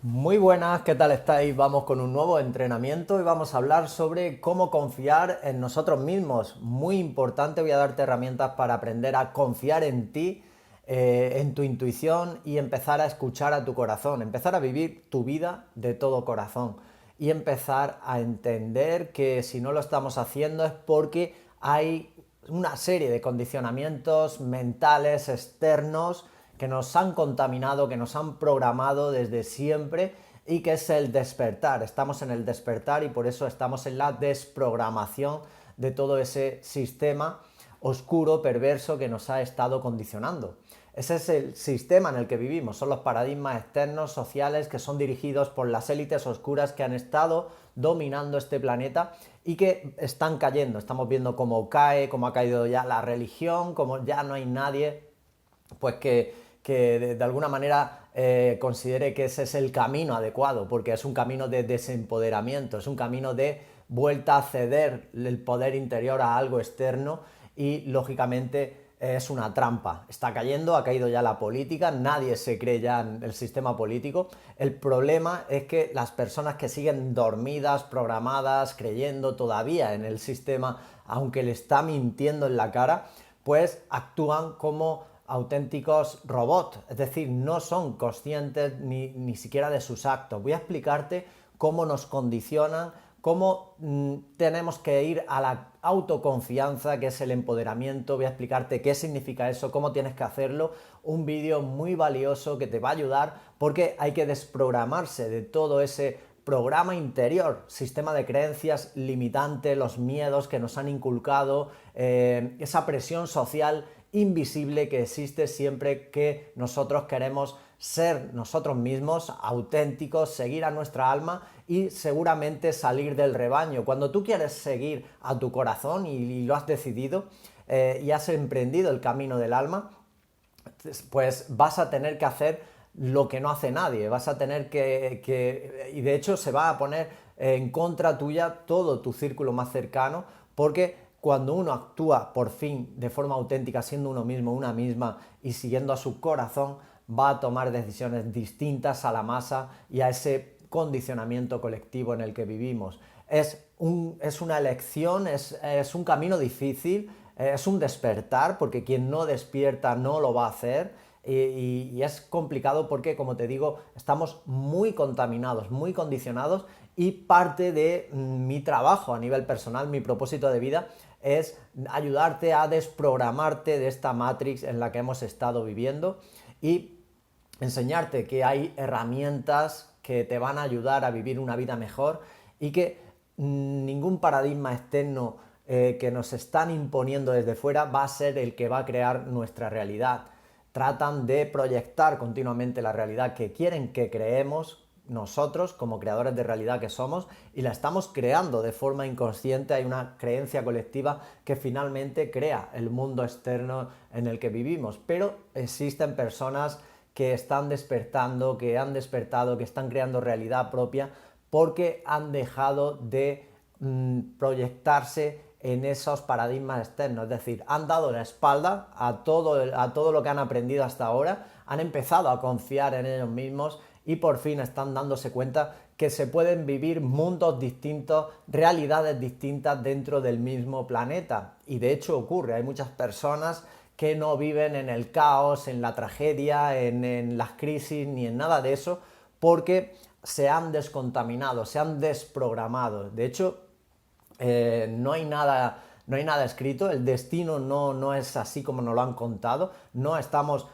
Muy buenas, ¿qué tal estáis? Vamos con un nuevo entrenamiento y vamos a hablar sobre cómo confiar en nosotros mismos. Muy importante, voy a darte herramientas para aprender a confiar en ti, en tu intuición y empezar a escuchar a tu corazón, empezar a vivir tu vida de todo corazón y empezar a entender que si no lo estamos haciendo es porque hay una serie de condicionamientos mentales externos que nos han contaminado, que nos han programado desde siempre y que es el despertar. Estamos en el despertar y por eso estamos en la desprogramación de todo ese sistema oscuro, perverso que nos ha estado condicionando. Ese es el sistema en el que vivimos, son los paradigmas externos, sociales, que son dirigidos por las élites oscuras que han estado dominando este planeta y que están cayendo. Estamos viendo cómo cae, cómo ha caído ya la religión, cómo ya no hay nadie pues que de alguna manera considere que ese es el camino adecuado, porque es un camino de desempoderamiento, es un camino de vuelta a ceder el poder interior a algo externo y lógicamente es una trampa. Está cayendo, ha caído ya la política, nadie se cree ya en el sistema político. El problema es que las personas que siguen dormidas, programadas, creyendo todavía en el sistema, aunque le está mintiendo en la cara, pues actúan como auténticos robots, es decir, no son conscientes ni siquiera de sus actos. Voy a explicarte cómo nos condicionan, cómo tenemos que ir a la autoconfianza, que es el empoderamiento. Voy a explicarte qué significa eso, cómo tienes que hacerlo. Un vídeo muy valioso que te va a ayudar porque hay que desprogramarse de todo ese programa interior, sistema de creencias limitante, los miedos que nos han inculcado, esa presión social invisible que existe siempre que nosotros queremos ser nosotros mismos, auténticos, seguir a nuestra alma y seguramente salir del rebaño. Cuando tú quieres seguir a tu corazón y lo has decidido y has emprendido el camino del alma, pues vas a tener que hacer lo que no hace nadie, vas a tener y de hecho se va a poner en contra tuya todo tu círculo más cercano, porque cuando uno actúa por fin de forma auténtica, siendo uno mismo, una misma y siguiendo a su corazón, va a tomar decisiones distintas a la masa y a ese condicionamiento colectivo en el que vivimos. Es una elección, es un camino difícil, es un despertar, porque quien no despierta no lo va a hacer. Y es complicado porque, como te digo, estamos muy contaminados, muy condicionados y parte de mi trabajo a nivel personal, mi propósito de vida es ayudarte a desprogramarte de esta matrix en la que hemos estado viviendo y enseñarte que hay herramientas que te van a ayudar a vivir una vida mejor y que ningún paradigma externo que nos están imponiendo desde fuera va a ser el que va a crear nuestra realidad. Tratan de proyectar continuamente la realidad que quieren que creemos nosotros como creadores de realidad que somos y la estamos creando de forma inconsciente. Hay una creencia colectiva que finalmente crea el mundo externo en el que vivimos, pero existen personas que están despertando, que han despertado, que están creando realidad propia porque han dejado de proyectarse en esos paradigmas externos, es decir, han dado la espalda a todo lo que han aprendido hasta ahora, han empezado a confiar en ellos mismos y por fin están dándose cuenta que se pueden vivir mundos distintos, realidades distintas dentro del mismo planeta. Y de hecho ocurre, hay muchas personas que no viven en el caos, en la tragedia, en las crisis, ni en nada de eso, porque se han descontaminado, se han desprogramado. De hecho, no hay nada escrito, el destino no es así como nos lo han contado, no estamos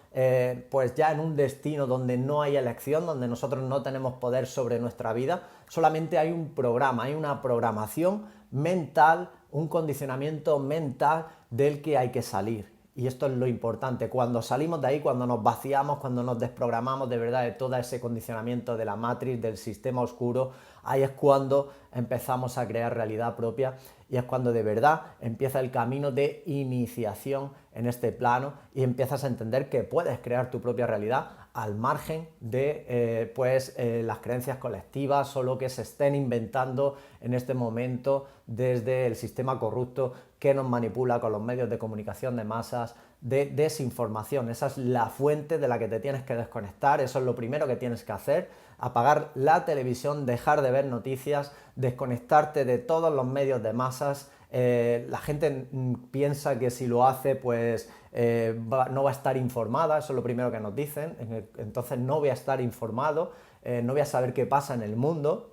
pues ya en un destino donde no hay elección, donde nosotros no tenemos poder sobre nuestra vida, solamente hay un programa, hay una programación mental, un condicionamiento mental del que hay que salir. Y esto es lo importante, cuando salimos de ahí, cuando nos vaciamos, cuando nos desprogramamos de verdad de todo ese condicionamiento de la matriz, del sistema oscuro, ahí es cuando empezamos a crear realidad propia y es cuando de verdad empieza el camino de iniciación en este plano y empiezas a entender que puedes crear tu propia realidad al margen de las creencias colectivas o lo que se estén inventando en este momento desde el sistema corrupto que nos manipula con los medios de comunicación de masas, de desinformación. Esa es la fuente de la que te tienes que desconectar, eso es lo primero que tienes que hacer: apagar la televisión, dejar de ver noticias, desconectarte de todos los medios de masas. La gente piensa que si lo hace pues no va a estar informada, eso es lo primero que nos dicen. Entonces no voy a estar informado, no voy a saber qué pasa en el mundo.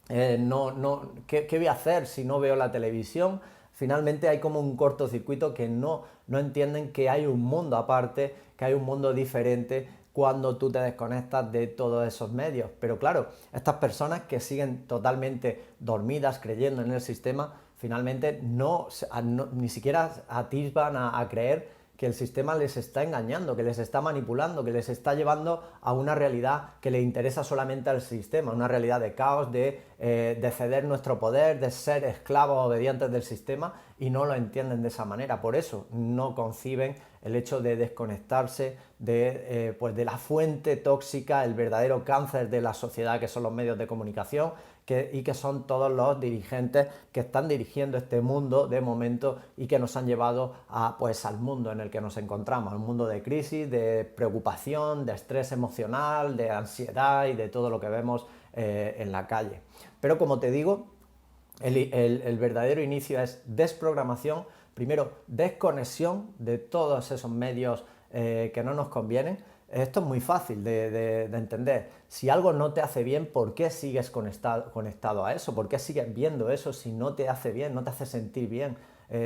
¿Qué voy a hacer si no veo la televisión? Finalmente hay como un cortocircuito que no entienden que hay un mundo aparte, que hay un mundo diferente cuando tú te desconectas de todos esos medios. Pero claro, estas personas que siguen totalmente dormidas creyendo en el sistema, finalmente ni siquiera atisban a creer que el sistema les está engañando, que les está manipulando, que les está llevando a una realidad que le interesa solamente al sistema, una realidad de caos, de ceder nuestro poder, de ser esclavos obedientes del sistema, y no lo entienden de esa manera. Por eso no conciben el hecho de desconectarse de la fuente tóxica, el verdadero cáncer de la sociedad, que son los medios de comunicación, y que son todos los dirigentes que están dirigiendo este mundo de momento y que nos han llevado al mundo en el que nos encontramos, un mundo de crisis, de preocupación, de estrés emocional, de ansiedad y de todo lo que vemos en la calle. Pero como te digo, el verdadero inicio es desprogramación, primero desconexión de todos esos medios que no nos convienen. Esto es muy fácil de entender. Si algo no te hace bien, ¿por qué sigues conectado a eso? ¿Por qué sigues viendo eso si no te hace bien, no te hace sentir bien?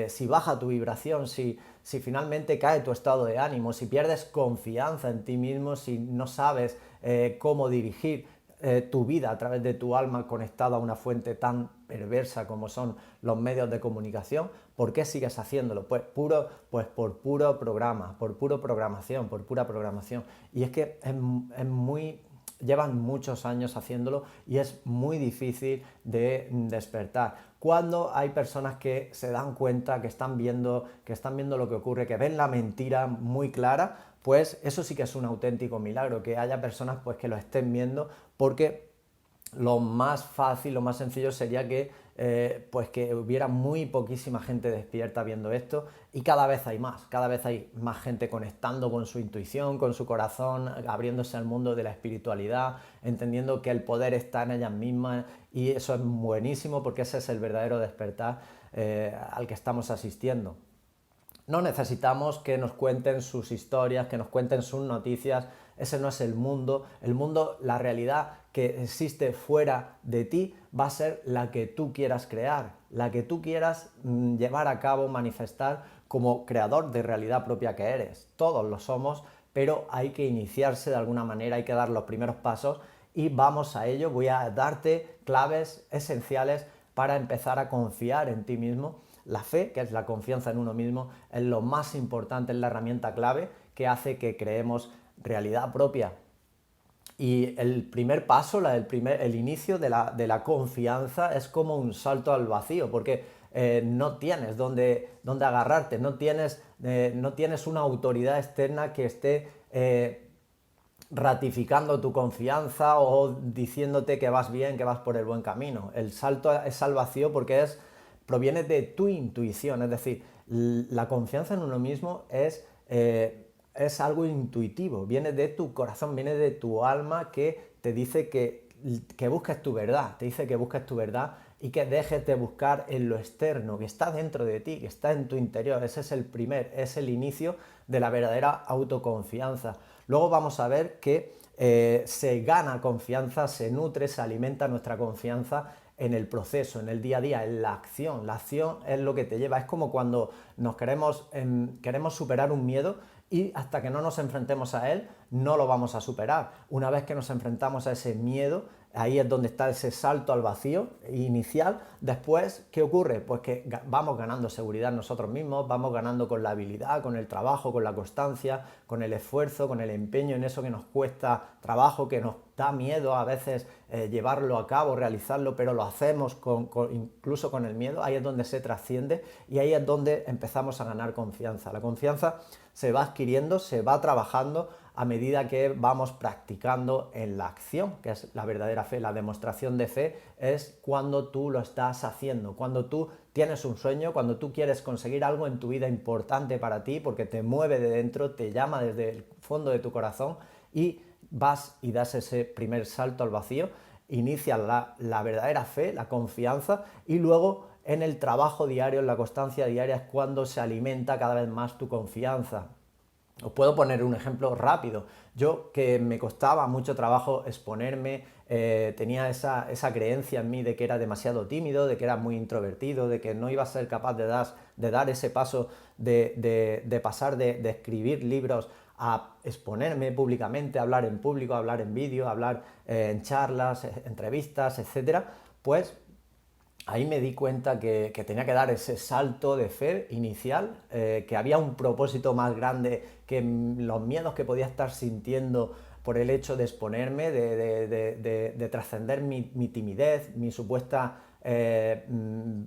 Si baja tu vibración, si finalmente cae tu estado de ánimo, si pierdes confianza en ti mismo, si no sabes cómo dirigir tu vida a través de tu alma conectada a una fuente tan perversa como son los medios de comunicación, ¿por qué sigues haciéndolo? Pues por puro programa, por pura programación. Y es que llevan muchos años haciéndolo y es muy difícil de despertar. Cuando hay personas que se dan cuenta, que están viendo lo que ocurre, que ven la mentira muy clara, pues eso sí que es un auténtico milagro, que haya personas pues que lo estén viendo, porque lo más fácil, lo más sencillo sería que hubiera muy poquísima gente despierta viendo esto, y cada vez hay más gente conectando con su intuición, con su corazón, abriéndose al mundo de la espiritualidad, entendiendo que el poder está en ellas mismas, y eso es buenísimo porque ese es el verdadero despertar al que estamos asistiendo. No necesitamos que nos cuenten sus historias, que nos cuenten sus noticias. Ese no es el mundo. El mundo, la realidad que existe fuera de ti, va a ser la que tú quieras crear, la que tú quieras llevar a cabo, manifestar como creador de realidad propia que eres. Todos lo somos, pero hay que iniciarse de alguna manera, hay que dar los primeros pasos, y vamos a ello. Voy a darte claves esenciales para empezar a confiar en ti mismo. La fe, que es la confianza en uno mismo, es lo más importante, es la herramienta clave que hace que creemos realidad propia. Y el primer paso, el inicio de la confianza, es como un salto al vacío, porque no tienes dónde agarrarte, no tienes una autoridad externa que esté ratificando tu confianza o diciéndote que vas bien, que vas por el buen camino. El salto es al vacío porque proviene de tu intuición, es decir, la confianza en uno mismo es algo intuitivo, viene de tu corazón, viene de tu alma, que te dice que busques tu verdad, y que dejes de buscar en lo externo, que está dentro de ti, que está en tu interior. Ese es el inicio de la verdadera autoconfianza. Luego vamos a ver que se gana confianza, se nutre, se alimenta nuestra confianza en el proceso, en el día a día, en la acción. La acción es lo que te lleva. Es como cuando queremos superar un miedo, y hasta que no nos enfrentemos a él, no lo vamos a superar. Una vez que nos enfrentamos a ese miedo, ahí es donde está ese salto al vacío inicial. Después, ¿qué ocurre? Pues que vamos ganando seguridad en nosotros mismos, vamos ganando con la habilidad, con el trabajo, con la constancia, con el esfuerzo, con el empeño en eso que nos cuesta trabajo, que nos da miedo a veces llevarlo a cabo, realizarlo, pero lo hacemos incluso con el miedo. Ahí es donde se trasciende y ahí es donde empezamos a ganar confianza. La confianza se va adquiriendo, se va trabajando a medida que vamos practicando en la acción, que es la verdadera fe. La demostración de fe es cuando tú lo estás haciendo, cuando tú tienes un sueño, cuando tú quieres conseguir algo en tu vida importante para ti, porque te mueve de dentro, te llama desde el fondo de tu corazón y vas y das ese primer salto al vacío, inicia la verdadera fe, la confianza, y luego en el trabajo diario, en la constancia diaria, es cuando se alimenta cada vez más tu confianza. Os puedo poner un ejemplo rápido. Yo, que me costaba mucho trabajo exponerme, tenía esa creencia en mí de que era demasiado tímido, de que era muy introvertido, de que no iba a ser capaz de dar ese paso de pasar de escribir libros a exponerme públicamente, a hablar en público, a hablar en vídeo, a hablar en charlas, entrevistas, etcétera. Pues ahí me di cuenta que tenía que dar ese salto de fe inicial, que había un propósito más grande que los miedos que podía estar sintiendo por el hecho de exponerme, de trascender mi timidez, mi supuesta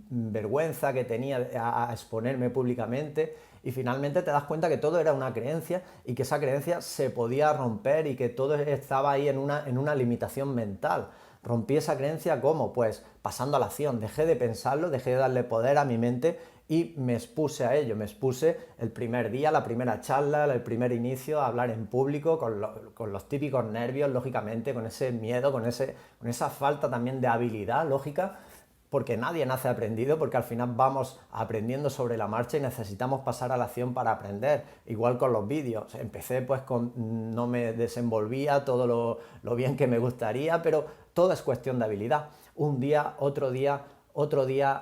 vergüenza que tenía a exponerme públicamente. Y finalmente te das cuenta que todo era una creencia y que esa creencia se podía romper y que todo estaba ahí en una limitación mental. Rompí esa creencia, ¿cómo? Pues pasando a la acción. Dejé de pensarlo, dejé de darle poder a mi mente y me expuse a ello. Me expuse el primer día, la primera charla, el primer inicio, a hablar en público, con los típicos nervios, lógicamente, con ese miedo, con esa falta también de habilidad lógica, porque nadie nace aprendido, porque al final vamos aprendiendo sobre la marcha y necesitamos pasar a la acción para aprender. Igual con los vídeos. Empecé pues no me desenvolvía todo lo bien que me gustaría, pero todo es cuestión de habilidad. Un día, otro día,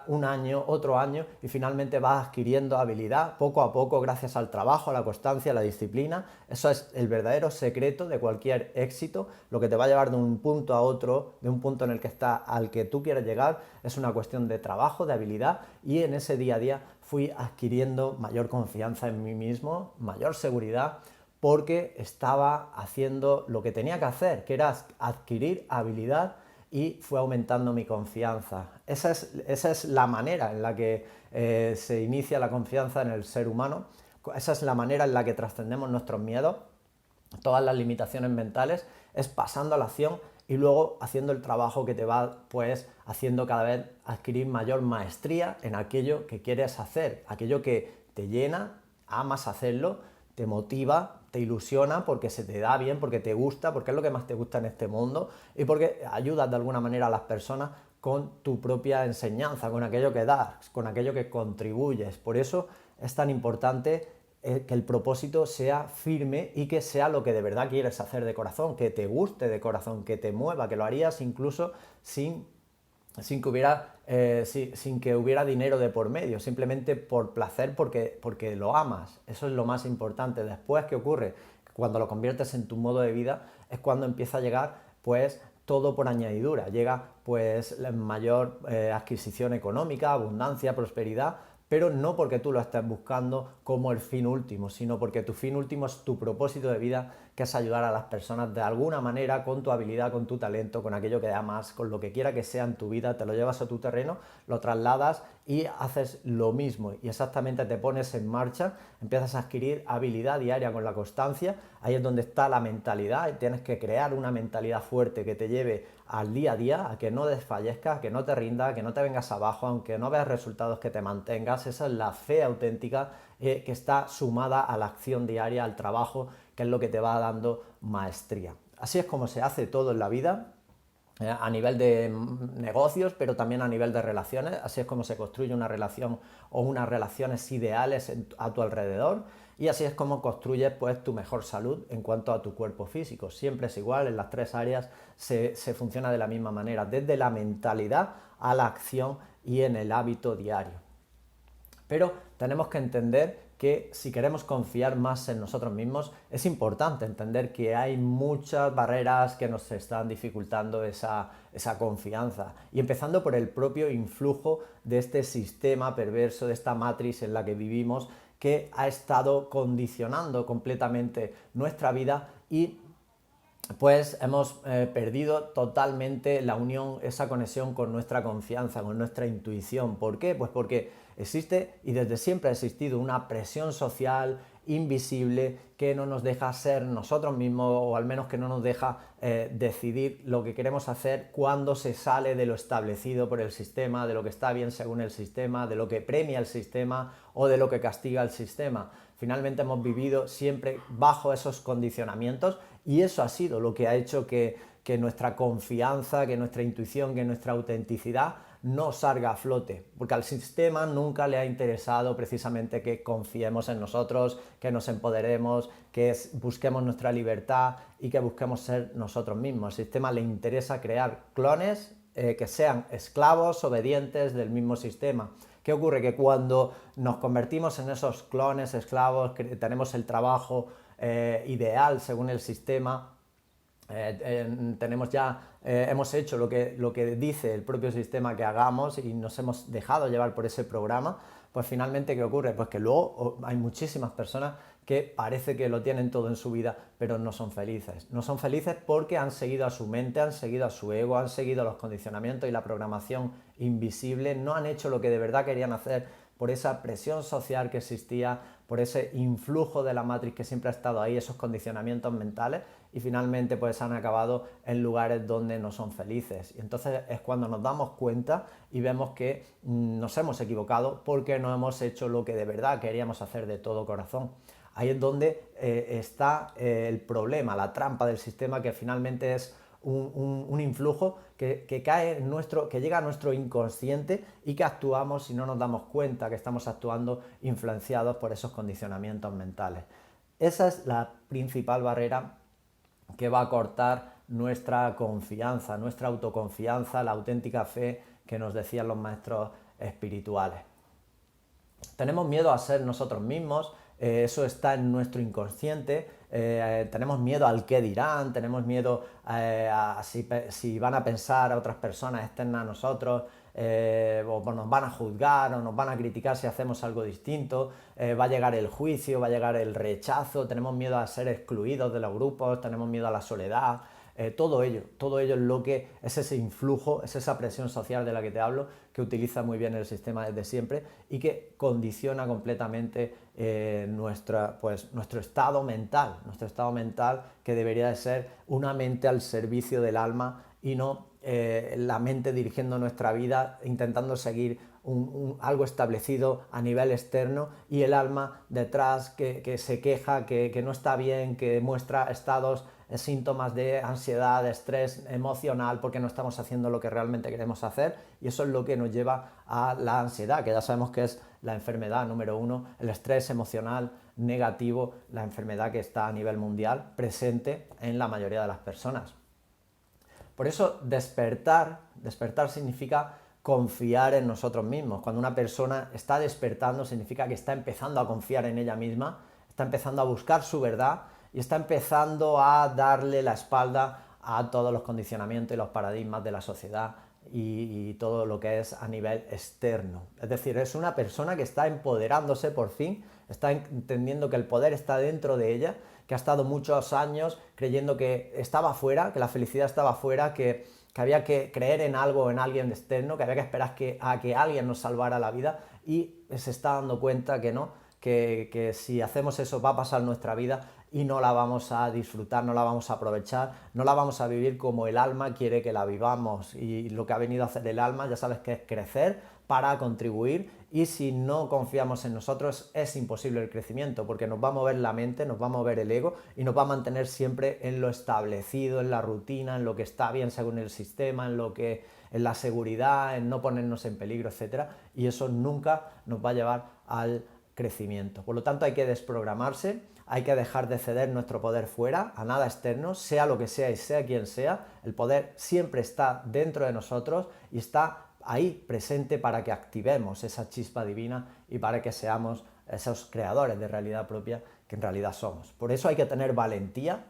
un año, otro año, y finalmente vas adquiriendo habilidad poco a poco gracias al trabajo, a la constancia, a la disciplina. Eso es el verdadero secreto de cualquier éxito. Lo que te va a llevar de un punto a otro, de un punto en el que está al que tú quieres llegar, es una cuestión de trabajo, de habilidad, y en ese día a día fui adquiriendo mayor confianza en mí mismo, mayor seguridad, porque estaba haciendo lo que tenía que hacer, que era adquirir habilidad, y fue aumentando mi confianza. Esa es la manera en la que se inicia la confianza en el ser humano. Esa es la manera en la que trascendemos nuestros miedos, todas las limitaciones mentales, es pasando a la acción y luego haciendo el trabajo que te va pues haciendo cada vez adquirir mayor maestría en aquello que quieres hacer, aquello que te llena, amas hacerlo, te motiva, te ilusiona porque se te da bien, porque te gusta, porque es lo que más te gusta en este mundo y porque ayudas de alguna manera a las personas con tu propia enseñanza, con aquello que das, con aquello que contribuyes. Por eso es tan importante que el propósito sea firme y que sea lo que de verdad quieres hacer de corazón, que te guste de corazón, que te mueva, que lo harías incluso sin que hubiera dinero de por medio, simplemente por placer, porque lo amas. Eso es lo más importante. Después, ¿qué ocurre? Cuando lo conviertes en tu modo de vida es cuando empieza a llegar pues todo por añadidura. Llega pues la mayor adquisición económica, abundancia, prosperidad, pero no porque tú lo estés buscando como el fin último, sino porque tu fin último es tu propósito de vida, que es ayudar a las personas de alguna manera con tu habilidad, con tu talento, con aquello que amas, con lo que quiera que sea en tu vida, te lo llevas a tu terreno, lo trasladas y haces lo mismo y exactamente te pones en marcha, empiezas a adquirir habilidad diaria con la constancia. Ahí es donde está la mentalidad, y tienes que crear una mentalidad fuerte que te lleve al día a día, a que no desfallezcas, a que no te rindas, a que no te vengas abajo, aunque no veas resultados, que te mantengas. Esa es la fe auténtica que está sumada a la acción diaria, al trabajo, que es lo que te va dando maestría. Así es como se hace todo en la vida, a nivel de negocios, pero también a nivel de relaciones. Así es como se construye una relación o unas relaciones ideales a tu alrededor, y así es como construyes pues tu mejor salud en cuanto a tu cuerpo físico. Siempre es igual, en las tres áreas se funciona de la misma manera, desde la mentalidad a la acción y en el hábito diario. Pero tenemos que entender que si queremos confiar más en nosotros mismos, es importante entender que hay muchas barreras que nos están dificultando esa confianza. Y empezando por el propio influjo de este sistema perverso, de esta matriz en la que vivimos, que ha estado condicionando completamente nuestra vida, y pues hemos perdido totalmente la unión, esa conexión con nuestra confianza, con nuestra intuición. ¿Por qué? Pues porque existe, y desde siempre ha existido, una presión social invisible que no nos deja ser nosotros mismos, o al menos que no nos deja decidir lo que queremos hacer cuando se sale de lo establecido por el sistema, de lo que está bien según el sistema, de lo que premia el sistema o de lo que castiga el sistema. Finalmente hemos vivido siempre bajo esos condicionamientos y eso ha sido lo que ha hecho que nuestra confianza, que nuestra intuición, que nuestra autenticidad no salga a flote, porque al sistema nunca le ha interesado precisamente que confiemos en nosotros, que nos empoderemos, que busquemos nuestra libertad y que busquemos ser nosotros mismos. Al sistema le interesa crear clones que sean esclavos, obedientes del mismo sistema. ¿Qué ocurre? Que cuando nos convertimos en esos clones, esclavos, que tenemos el trabajo ideal según el sistema, hemos hecho lo que dice el propio sistema que hagamos y nos hemos dejado llevar por ese programa, pues finalmente ¿qué ocurre? Pues que luego hay muchísimas personas que parece que lo tienen todo en su vida, pero no son felices. No son felices porque han seguido a su mente, han seguido a su ego, han seguido los condicionamientos y la programación invisible, no han hecho lo que de verdad querían hacer por esa presión social que existía, por ese influjo de la Matrix que siempre ha estado ahí, esos condicionamientos mentales, y finalmente pues han acabado en lugares donde no son felices. Y entonces es cuando nos damos cuenta y vemos que nos hemos equivocado porque no hemos hecho lo que de verdad queríamos hacer de todo corazón. Ahí es donde está el problema, la trampa del sistema, que finalmente es un influjo que cae que llega a nuestro inconsciente y que actuamos si no nos damos cuenta que estamos actuando influenciados por esos condicionamientos mentales. Esa es la principal barrera que va a cortar nuestra confianza, nuestra autoconfianza, la auténtica fe que nos decían los maestros espirituales. Tenemos miedo a ser nosotros mismos, eso está en nuestro inconsciente, tenemos miedo al qué dirán, tenemos miedo a si van a pensar a otras personas externas a nosotros, o nos van a juzgar o nos van a criticar si hacemos algo distinto, va a llegar el juicio, va a llegar el rechazo, tenemos miedo a ser excluidos de los grupos, tenemos miedo a la soledad. Todo ello es lo que es ese influjo, es esa presión social de la que te hablo, que utiliza muy bien el sistema desde siempre y que condiciona completamente nuestro estado mental, que debería de ser una mente al servicio del alma y no la mente dirigiendo nuestra vida, intentando seguir algo establecido a nivel externo y el alma detrás que se queja, que no está bien, que muestra estados, síntomas de ansiedad, de estrés emocional porque no estamos haciendo lo que realmente queremos hacer, y eso es lo que nos lleva a la ansiedad, que ya sabemos que es la enfermedad número 1, el estrés emocional negativo, la enfermedad que está a nivel mundial presente en la mayoría de las personas. Por eso despertar significa confiar en nosotros mismos. Cuando una persona está despertando significa que está empezando a confiar en ella misma, está empezando a buscar su verdad y está empezando a darle la espalda a todos los condicionamientos y los paradigmas de la sociedad y todo lo que es a nivel externo. Es decir, es una persona que está empoderándose por fin, está entendiendo que el poder está dentro de ella, que ha estado muchos años creyendo que estaba fuera, que la felicidad estaba fuera, que había que creer en algo o en alguien externo, que había que esperar a que alguien nos salvara la vida, y se está dando cuenta que no, que si hacemos eso va a pasar nuestra vida y no la vamos a disfrutar, no la vamos a aprovechar, no la vamos a vivir como el alma quiere que la vivamos. Y lo que ha venido a hacer el alma, ya sabes que es crecer para contribuir, y si no confiamos en nosotros es imposible el crecimiento, porque nos va a mover la mente, nos va a mover el ego y nos va a mantener siempre en lo establecido, en la rutina, en lo que está bien según el sistema, en la seguridad, en no ponernos en peligro, etc. Y eso nunca nos va a llevar al crecimiento. Por lo tanto, hay que desprogramarse, hay que dejar de ceder nuestro poder fuera, a nada externo, sea lo que sea y sea quien sea. El poder siempre está dentro de nosotros y está ahí presente para que activemos esa chispa divina y para que seamos esos creadores de realidad propia que en realidad somos. Por eso hay que tener valentía,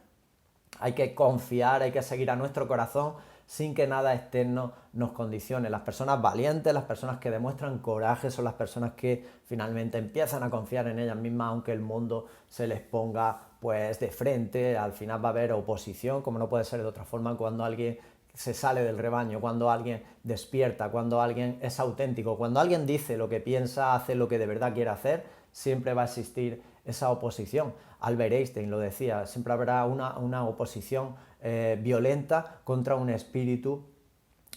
hay que confiar, hay que seguir a nuestro corazón sin que nada externo nos condicione. Las personas valientes, las personas que demuestran coraje, son las personas que finalmente empiezan a confiar en ellas mismas, aunque el mundo se les ponga pues de frente. Al final va a haber oposición, como no puede ser de otra forma, cuando alguien se sale del rebaño, cuando alguien despierta, cuando alguien es auténtico, cuando alguien dice lo que piensa, hace lo que de verdad quiere hacer, siempre va a existir esa oposición. Albert Einstein lo decía, siempre habrá una oposición violenta contra un espíritu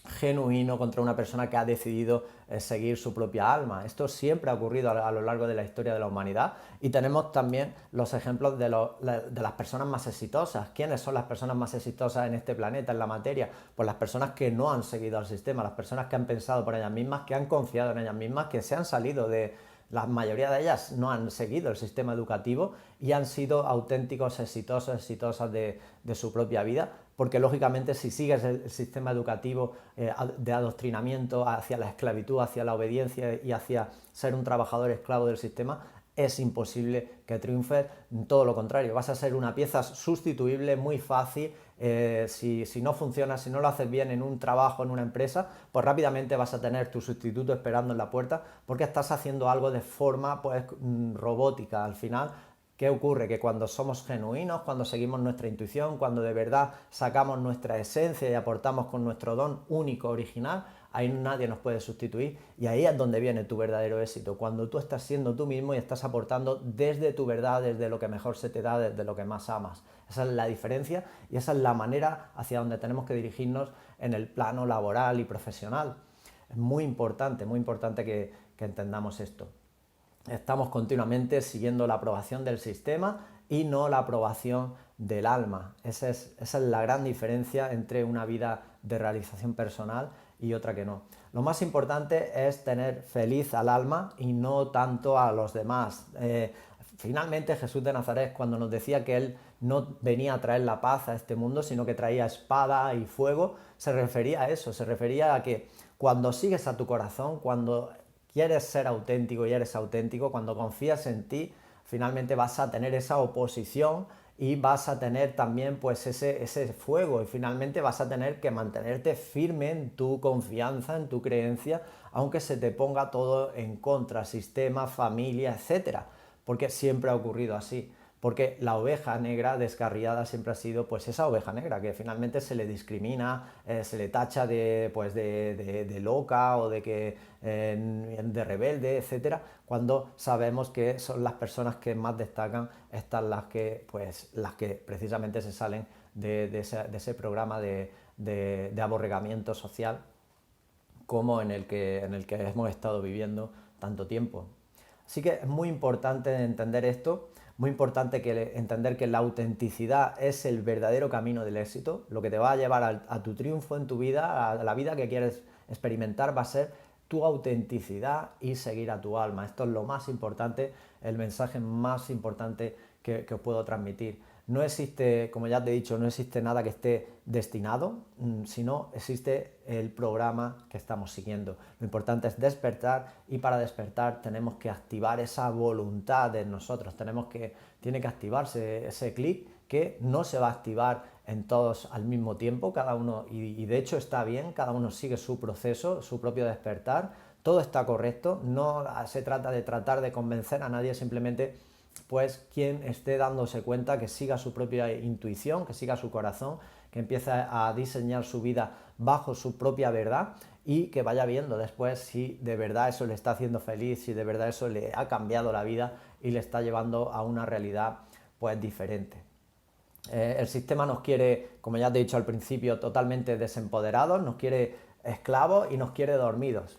genuino, contra una persona que ha decidido seguir su propia alma. Esto siempre ha ocurrido a lo largo de la historia de la humanidad, y tenemos también los ejemplos de las personas más exitosas. ¿Quiénes son las personas más exitosas en este planeta, en la materia? Pues las personas que no han seguido al sistema, las personas que han pensado por ellas mismas, que han confiado en ellas mismas, que se han salido de... La mayoría de ellas no han seguido el sistema educativo y han sido auténticos exitosas de su propia vida, porque lógicamente si sigues el sistema educativo de adoctrinamiento hacia la esclavitud, hacia la obediencia y hacia ser un trabajador esclavo del sistema, es imposible que triunfes. Todo lo contrario, vas a ser una pieza sustituible muy fácil. Si no funciona, si no lo haces bien en un trabajo, en una empresa, pues rápidamente vas a tener tu sustituto esperando en la puerta, porque estás haciendo algo de forma pues robótica. Al final, ¿qué ocurre? Que cuando somos genuinos, cuando seguimos nuestra intuición, cuando de verdad sacamos nuestra esencia y aportamos con nuestro don único, original, ahí nadie nos puede sustituir, y ahí es donde viene tu verdadero éxito, cuando tú estás siendo tú mismo y estás aportando desde tu verdad, desde lo que mejor se te da, desde lo que más amas. Esa es la diferencia y esa es la manera hacia donde tenemos que dirigirnos en el plano laboral y profesional. Es muy importante que entendamos esto. Estamos continuamente siguiendo la aprobación del sistema y no la aprobación del alma. Esa es la gran diferencia entre una vida de realización personal y otra que no. Lo más importante es tener feliz al alma y no tanto a los demás. Finalmente Jesús de Nazaret, cuando nos decía que Él no venía a traer la paz a este mundo, sino que traía espada y fuego, se refería a eso, se refería a que cuando sigues a tu corazón, cuando quieres ser auténtico y eres auténtico, cuando confías en ti, finalmente vas a tener esa oposición y vas a tener también pues ese fuego, y finalmente vas a tener que mantenerte firme en tu confianza, en tu creencia, aunque se te ponga todo en contra, sistema, familia, etcétera, porque siempre ha ocurrido así. Porque la oveja negra descarriada siempre ha sido pues esa oveja negra que finalmente se le discrimina, se le tacha de loca o de rebelde, etcétera, cuando sabemos que son las personas que más destacan, están las que precisamente se salen de ese programa de aborregamiento social como en el que hemos estado viviendo tanto tiempo. Así que es muy importante entender esto, muy importante entender que la autenticidad es el verdadero camino del éxito. Lo que te va a llevar a tu triunfo en tu vida, a la vida que quieres experimentar, va a ser tu autenticidad y seguir a tu alma. Esto es lo más importante, el mensaje más importante que os puedo transmitir. No existe, como ya te he dicho, no existe nada que esté destinado, sino existe el programa que estamos siguiendo. Lo importante es despertar, y para despertar tenemos que activar esa voluntad en nosotros. Tiene que activarse ese clic que no se va a activar en todos al mismo tiempo, cada uno, y de hecho está bien, cada uno sigue su proceso, su propio despertar, todo está correcto, no se trata de tratar de convencer a nadie, simplemente pues quien esté dándose cuenta, que siga su propia intuición, que siga su corazón, que empiece a diseñar su vida bajo su propia verdad y que vaya viendo después si de verdad eso le está haciendo feliz, si de verdad eso le ha cambiado la vida y le está llevando a una realidad pues diferente. El sistema nos quiere, como ya te he dicho al principio, totalmente desempoderados, nos quiere esclavos y nos quiere dormidos.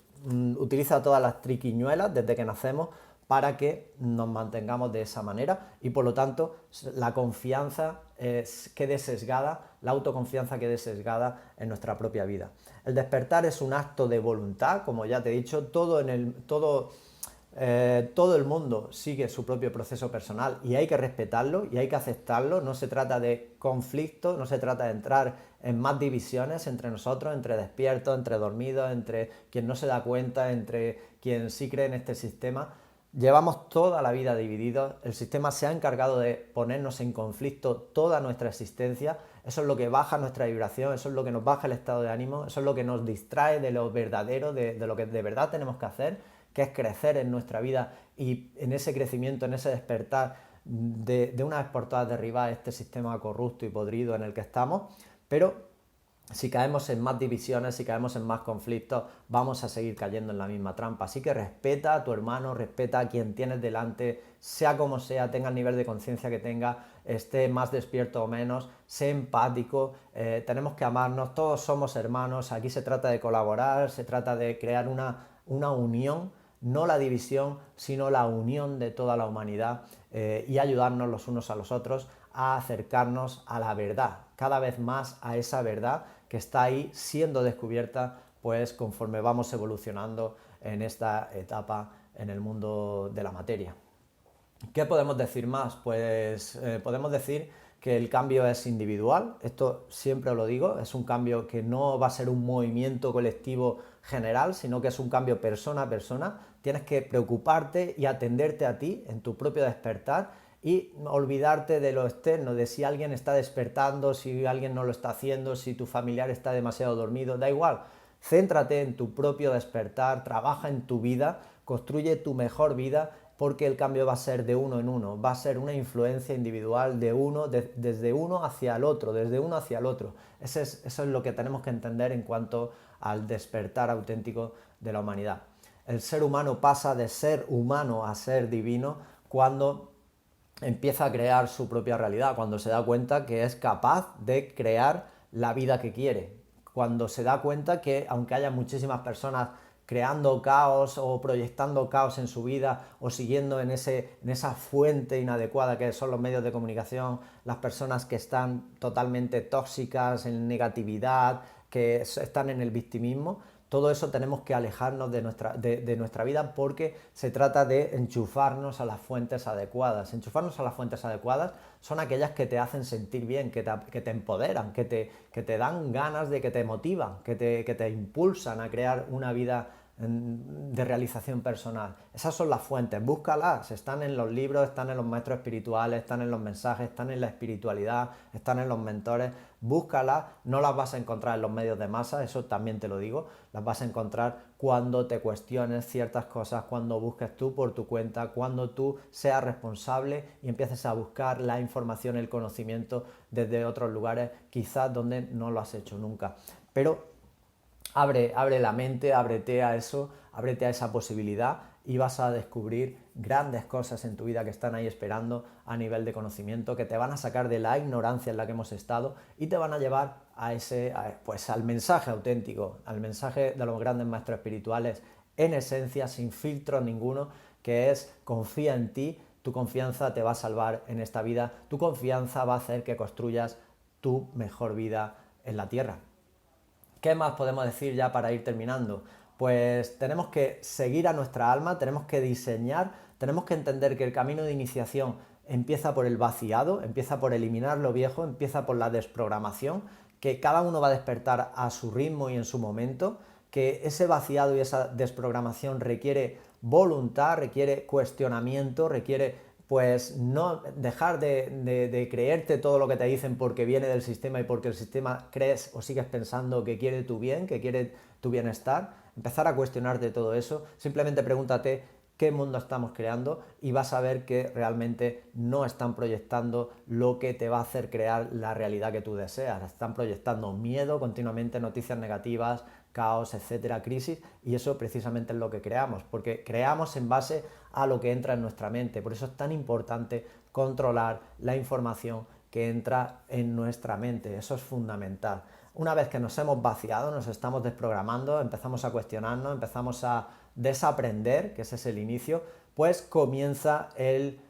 Utiliza todas las triquiñuelas desde que nacemos para que nos mantengamos de esa manera, y por lo tanto la confianza quede sesgada, la autoconfianza quede sesgada en nuestra propia vida. El despertar es un acto de voluntad, como ya te he dicho, todo el mundo sigue su propio proceso personal y hay que respetarlo y hay que aceptarlo. No se trata de conflicto, no se trata de entrar en más divisiones entre nosotros, entre despiertos, entre dormidos, entre quien no se da cuenta, entre quien sí cree en este sistema. Llevamos toda la vida divididos, el sistema se ha encargado de ponernos en conflicto toda nuestra existencia. Eso es lo que baja nuestra vibración, eso es lo que nos baja el estado de ánimo, eso es lo que nos distrae de lo verdadero, de lo que de verdad tenemos que hacer, que es crecer en nuestra vida, y en ese crecimiento, en ese despertar, de una vez por todas derribar este sistema corrupto y podrido en el que estamos. Pero Si caemos en más divisiones, si caemos en más conflictos, vamos a seguir cayendo en la misma trampa. Así que respeta a tu hermano, respeta a quien tienes delante, sea como sea, tenga el nivel de conciencia que tenga, esté más despierto o menos, sé empático, tenemos que amarnos, todos somos hermanos, aquí se trata de colaborar, se trata de crear una unión, no la división, sino la unión de toda la humanidad y ayudarnos los unos a los otros a acercarnos a la verdad, cada vez más a esa verdad que está ahí siendo descubierta, pues conforme vamos evolucionando en esta etapa en el mundo de la materia. ¿Qué podemos decir más? Pues podemos decir que el cambio es individual, esto siempre lo digo, es un cambio que no va a ser un movimiento colectivo general, sino que es un cambio persona a persona. Tienes que preocuparte y atenderte a ti en tu propio despertar y olvidarte de lo externo, de si alguien está despertando, si alguien no lo está haciendo, si tu familiar está demasiado dormido, da igual. Céntrate en tu propio despertar, trabaja en tu vida, construye tu mejor vida, porque el cambio va a ser de uno en uno, va a ser una influencia individual de uno, desde uno hacia el otro, desde uno hacia el otro. Eso es lo que tenemos que entender en cuanto al despertar auténtico de la humanidad. El ser humano pasa de ser humano a ser divino cuando empieza a crear su propia realidad, cuando se da cuenta que es capaz de crear la vida que quiere, cuando se da cuenta que aunque haya muchísimas personas creando caos o proyectando caos en su vida o siguiendo en esa fuente inadecuada que son los medios de comunicación, las personas que están totalmente tóxicas, en negatividad, que están en el victimismo, todo eso tenemos que alejarnos de nuestra vida porque se trata de enchufarnos a las fuentes adecuadas. Enchufarnos a las fuentes adecuadas son aquellas que te hacen sentir bien, que te empoderan, que te dan ganas de, que te motivan, que te impulsan a crear una vida de realización personal. Esas son las fuentes, búscalas, están en los libros, están en los maestros espirituales, están en los mensajes, están en la espiritualidad, están en los mentores, búscalas, no las vas a encontrar en los medios de masa, eso también te lo digo, las vas a encontrar cuando te cuestiones ciertas cosas, cuando busques tú por tu cuenta, cuando tú seas responsable y empieces a buscar la información, el conocimiento desde otros lugares, quizás donde no lo has hecho nunca. Pero abre la mente, ábrete a eso, ábrete a esa posibilidad y vas a descubrir grandes cosas en tu vida que están ahí esperando a nivel de conocimiento, que te van a sacar de la ignorancia en la que hemos estado y te van a llevar pues al mensaje auténtico, al mensaje de los grandes maestros espirituales, en esencia, sin filtro ninguno, que es confía en ti, tu confianza te va a salvar en esta vida, tu confianza va a hacer que construyas tu mejor vida en la tierra. ¿Qué más podemos decir ya para ir terminando? Pues tenemos que seguir a nuestra alma, tenemos que diseñar, tenemos que entender que el camino de iniciación empieza por el vaciado, empieza por eliminar lo viejo, empieza por la desprogramación, que cada uno va a despertar a su ritmo y en su momento, que ese vaciado y esa desprogramación requiere voluntad, requiere cuestionamiento, requiere pues no dejar de creerte todo lo que te dicen porque viene del sistema y porque el sistema crees o sigues pensando que quiere tu bien, que quiere tu bienestar, empezar a cuestionarte todo eso, simplemente pregúntate qué mundo estamos creando y vas a ver que realmente no están proyectando lo que te va a hacer crear la realidad que tú deseas, están proyectando miedo, continuamente noticias negativas, caos, etcétera, crisis, y eso precisamente es lo que creamos, porque creamos en base a lo que entra en nuestra mente. Por eso es tan importante controlar la información que entra en nuestra mente, eso es fundamental. Una vez que nos hemos vaciado, nos estamos desprogramando, empezamos a cuestionarnos, empezamos a desaprender, que ese es el inicio, pues comienza el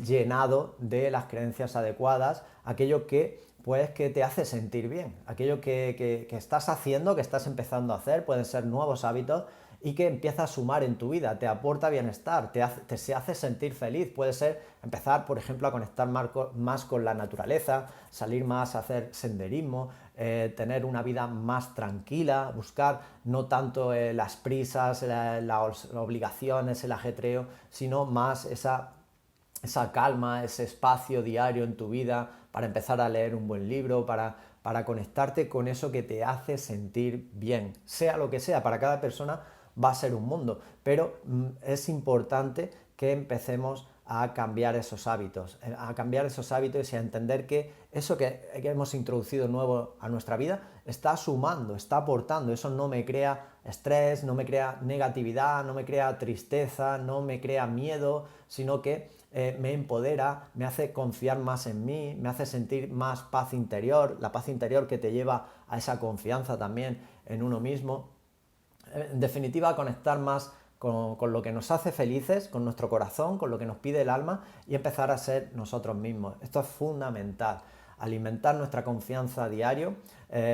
llenado de las creencias adecuadas, aquello que pues que te hace sentir bien, aquello que estás haciendo, que estás empezando a hacer, pueden ser nuevos hábitos y que empieza a sumar en tu vida, te aporta bienestar, se hace sentir feliz, puede ser empezar, por ejemplo, a conectar más con la naturaleza, salir más a hacer senderismo, tener una vida más tranquila, buscar no tanto las prisas, las obligaciones, el ajetreo, sino más esa calma, ese espacio diario en tu vida para empezar a leer un buen libro, para conectarte con eso que te hace sentir bien. Sea lo que sea, para cada persona va a ser un mundo, pero es importante que empecemos a cambiar esos hábitos y a entender que eso que hemos introducido nuevo a nuestra vida está sumando, está aportando. Eso no me crea estrés, no me crea negatividad, no me crea tristeza, no me crea miedo, sino que me empodera, me hace confiar más en mí, me hace sentir más paz interior, la paz interior que te lleva a esa confianza también en uno mismo. En definitiva, conectar más con lo que nos hace felices, con nuestro corazón, con lo que nos pide el alma y empezar a ser nosotros mismos. Esto es fundamental. Alimentar nuestra confianza a diario,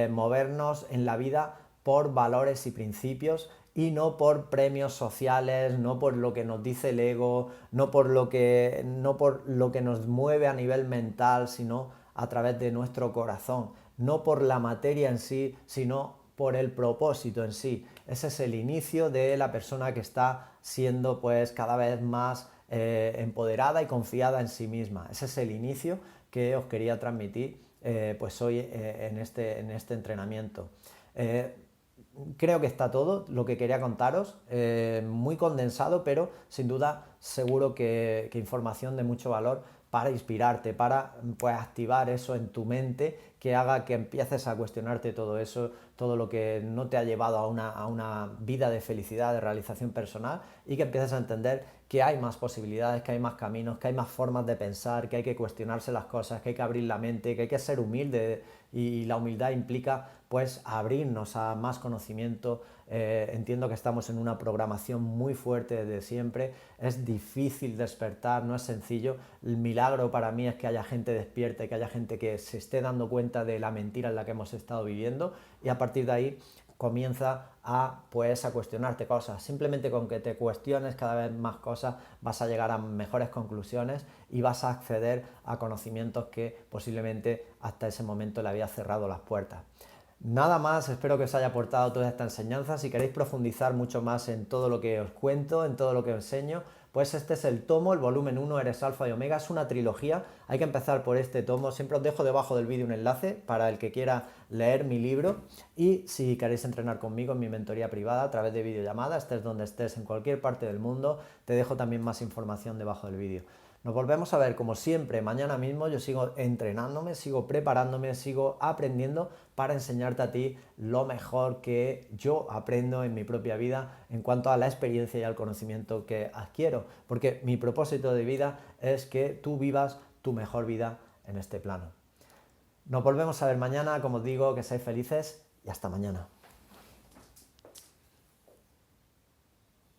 movernos en la vida por valores y principios y no por premios sociales, no por lo que nos dice el ego, no por lo que nos mueve a nivel mental, sino a través de nuestro corazón, no por la materia en sí, sino por el propósito en sí. Ese es el inicio de la persona que está siendo pues cada vez más empoderada y confiada en sí misma. Ese es el inicio que os quería transmitir pues hoy en este entrenamiento. Creo que está todo lo que quería contaros, muy condensado, pero sin duda seguro que información de mucho valor para inspirarte, para pues, activar eso en tu mente, que haga que empieces a cuestionarte todo eso, todo lo que no te ha llevado a una vida de felicidad, de realización personal, y que empieces a entender que hay más posibilidades, que hay más caminos, que hay más formas de pensar, que hay que cuestionarse las cosas, que hay que abrir la mente, que hay que ser humilde, y la humildad implica pues abrirnos a más conocimiento. Entiendo que estamos en una programación muy fuerte desde siempre, es difícil despertar, no es sencillo. El milagro para mí es que haya gente despierta y que haya gente que se esté dando cuenta de la mentira en la que hemos estado viviendo, y a partir de ahí comienza a cuestionarte cosas. Simplemente con que te cuestiones cada vez más cosas vas a llegar a mejores conclusiones y vas a acceder a conocimientos que posiblemente hasta ese momento le habías cerrado las puertas. Nada más, espero que os haya aportado toda esta enseñanza. Si queréis profundizar mucho más en todo lo que os cuento, en todo lo que os enseño, pues este es el tomo, el volumen 1, Eres Alfa y Omega, es una trilogía, hay que empezar por este tomo. Siempre os dejo debajo del vídeo un enlace para el que quiera leer mi libro, y si queréis entrenar conmigo en mi mentoría privada a través de videollamada, estés donde estés, en cualquier parte del mundo, te dejo también más información debajo del vídeo. Nos volvemos a ver como siempre mañana mismo. Yo sigo entrenándome, sigo preparándome, sigo aprendiendo para enseñarte a ti lo mejor que yo aprendo en mi propia vida en cuanto a la experiencia y al conocimiento que adquiero, porque mi propósito de vida es que tú vivas tu mejor vida en este plano. Nos volvemos a ver mañana, como os digo, que seáis felices y hasta mañana.